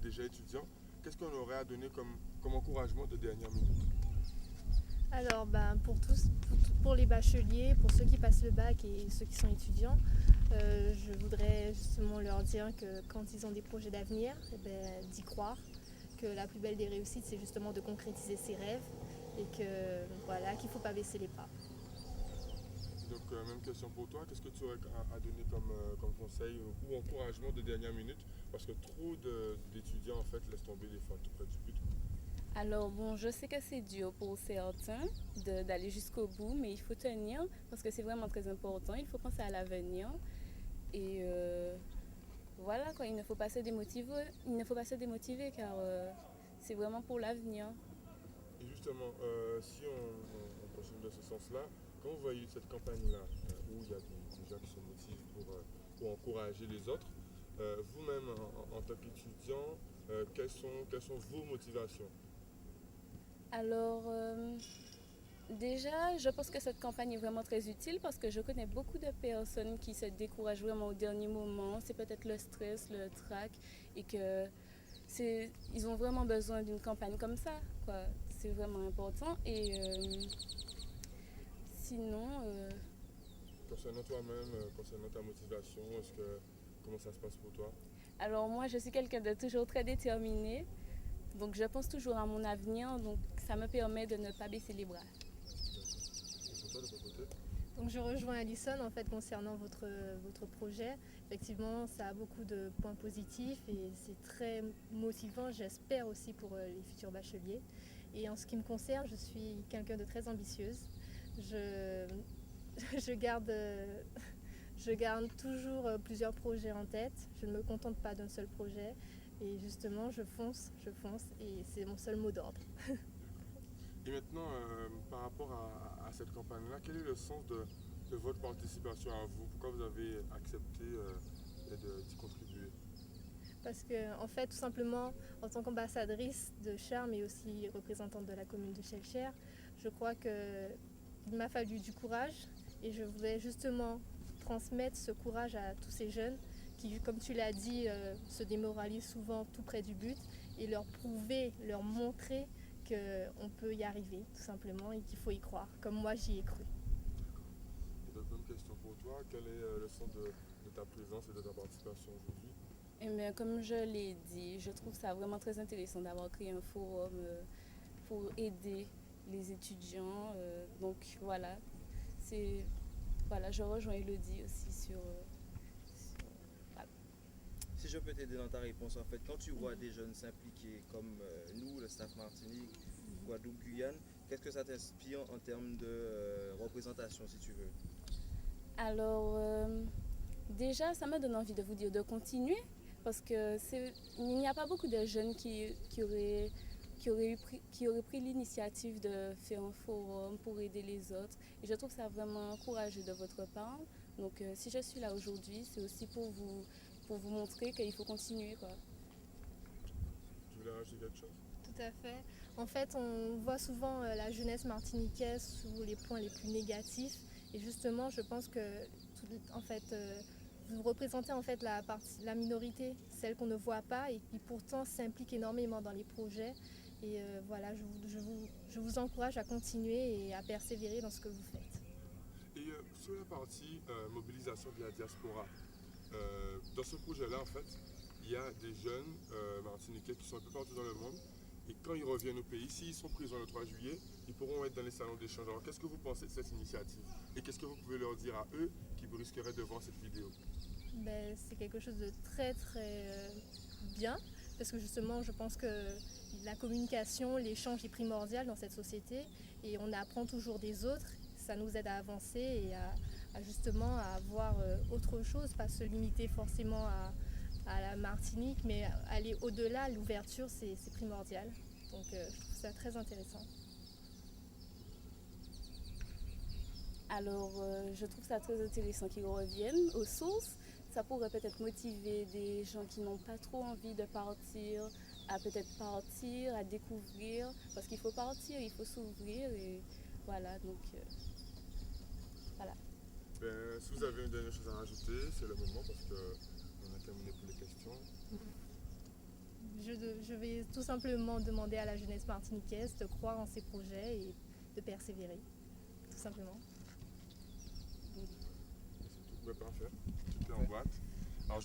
déjà étudiant, qu'est-ce qu'on aurait à donner comme encouragement de dernière minute? Alors, pour tous, pour les bacheliers, pour ceux qui passent le bac et ceux qui sont étudiants, je voudrais justement leur dire que quand ils ont des projets d'avenir, d'y croire, que la plus belle des réussites, c'est justement de concrétiser ses rêves et que voilà, qu'il ne faut pas baisser les pas. Donc, même question pour toi, qu'est-ce que tu aurais à donner comme conseil ou encouragement de dernière minute? Parce que trop d'étudiants, en fait, laissent tomber des fois tout près du but. Alors bon, je sais que c'est dur pour certains d'aller jusqu'au bout, mais il faut tenir parce que c'est vraiment très important. Il faut penser à l'avenir et voilà quoi. Il ne faut pas se démotiver. Il ne faut pas se démotiver car c'est vraiment pour l'avenir. Et justement, si on continue dans ce sens-là, quand vous voyez cette campagne-là, où il y a des gens qui se motivent pour encourager les autres, vous-même, en tant qu'étudiant, quelles sont vos motivations? Alors déjà, je pense que cette campagne est vraiment très utile parce que je connais beaucoup de personnes qui se découragent vraiment au dernier moment. C'est peut-être le stress, le trac et que ils ont vraiment besoin d'une campagne comme ça, quoi. C'est vraiment important. Et sinon, Concernant toi-même, concernant ta motivation, comment ça se passe pour toi? alors moi, je suis quelqu'un de toujours très déterminé. Donc, je pense toujours à mon avenir. Donc, ça me permet de ne pas baisser les bras. Et pour toi, de ton côté? Donc je rejoins Alison en fait concernant votre projet. Effectivement, ça a beaucoup de points positifs et c'est très motivant, j'espère aussi pour les futurs bacheliers. Et en ce qui me concerne, je suis quelqu'un de très ambitieuse. Je, je garde, je garde toujours plusieurs projets en tête. Je ne me contente pas d'un seul projet. Et justement, je fonce et c'est mon seul mot d'ordre. Et maintenant, par rapport à cette campagne-là, quel est le sens de votre participation à vous? Pourquoi vous avez accepté d'y contribuer? Parce que, en fait, tout simplement, en tant qu'ambassadrice de Charmes et aussi représentante de la commune de Schellcher, je crois qu'il m'a fallu du courage et je voulais justement transmettre ce courage à tous ces jeunes qui, comme tu l'as dit, se démoralisent souvent tout près du but et leur prouver, leur montrer qu'on peut y arriver, tout simplement, et qu'il faut y croire, comme moi j'y ai cru. Et donc, même question pour toi, quel est le sens de ta présence et de ta participation aujourd'hui? Et bien, comme je l'ai dit, je trouve ça vraiment très intéressant d'avoir créé un forum pour aider les étudiants. Donc voilà, c'est voilà, je rejoins Elodie aussi voilà. Si je peux t'aider dans ta réponse, en fait, quand tu vois des jeunes s'impliquer comme nous, le staff Martinique, Guadeloupe, Guyane, qu'est-ce que ça t'inspire en termes de représentation, si tu veux? Alors déjà, ça me donne envie de vous dire de continuer parce que il n'y a pas beaucoup de jeunes qui auraient pris l'initiative de faire un forum pour aider les autres. Et je trouve ça vraiment courageux de votre part. Donc si je suis là aujourd'hui, c'est aussi pour vous montrer qu'il faut continuer, quoi. Tu voulais rajouter quelque chose? Tout à fait. En fait, on voit souvent la jeunesse martiniquaise sous les points les plus négatifs. Et justement, je pense que en fait, vous représentez en fait la minorité, celle qu'on ne voit pas et qui pourtant s'implique énormément dans les projets. Et voilà, je vous encourage à continuer et à persévérer dans ce que vous faites. Et sur la partie mobilisation de la diaspora, dans ce projet-là, en fait, il y a des jeunes martiniquais qui sont un peu partout dans le monde. Et quand ils reviennent au pays, s'ils sont présents le 3 juillet, ils pourront être dans les salons d'échange. Alors, qu'est-ce que vous pensez de cette initiative? Et qu'est-ce que vous pouvez leur dire à eux qui risqueraient de voir cette vidéo? C'est quelque chose de très bien parce que justement je pense que la communication, l'échange est primordial dans cette société et on apprend toujours des autres, ça nous aide à avancer et à justement à voir autre chose, pas se limiter forcément à la Martinique mais aller au-delà, l'ouverture c'est primordial, donc je trouve ça très intéressant. Alors, je trouve ça très intéressant qu'ils reviennent aux sources. Ça pourrait peut-être motiver des gens qui n'ont pas trop envie de partir, à peut-être partir, à découvrir. Parce qu'il faut partir, il faut s'ouvrir et voilà, donc voilà. Ben, si vous avez une dernière chose à rajouter, c'est le moment parce qu'on a terminé pour les questions. Je Je vais tout simplement demander à la jeunesse martiniquaise de croire en ses projets et de persévérer, tout simplement. C'est tout. Ouais, parfait. Tout est en boîte. Alors,